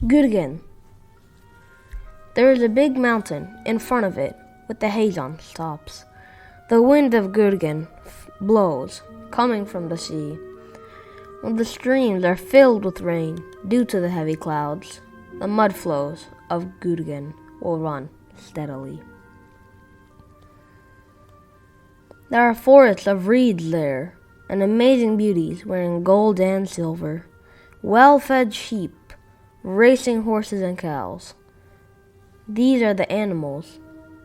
Gurgen. There is a big mountain in front of it with the haze on its tops. The wind of Gurgen blows, coming from the sea. When the streams are filled with rain due to the heavy clouds, the mudflows of Gurgen will run steadily. There are forests of reeds there, and amazing beauties wearing gold and silver, well-fed sheep, racing horses and cows. These are the animals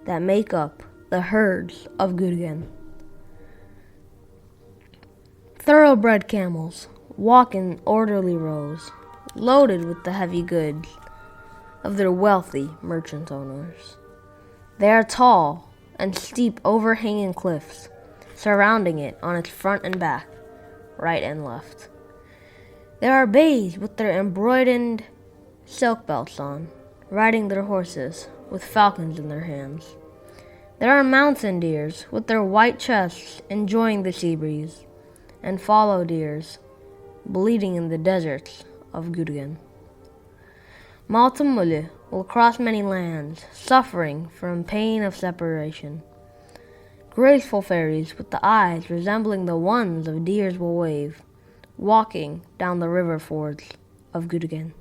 that make up the herds of Gurgen. Thoroughbred camels walk in orderly rows, loaded with the heavy goods of their wealthy merchant owners. They are tall and steep overhanging cliffs, surrounding it on its front and back, right and left. There are beys with their embroidered silk belts on, riding their horses with falcons in their hands. There are mountain deers with their white chests enjoying the sea breeze, and fallow deers bleating in the deserts of Gurgen. Magtymguly will cross many lands, suffering from pain of separation. Graceful fairies with the eyes resembling the ones of deers will wave, walking down the river fords of Gurgen.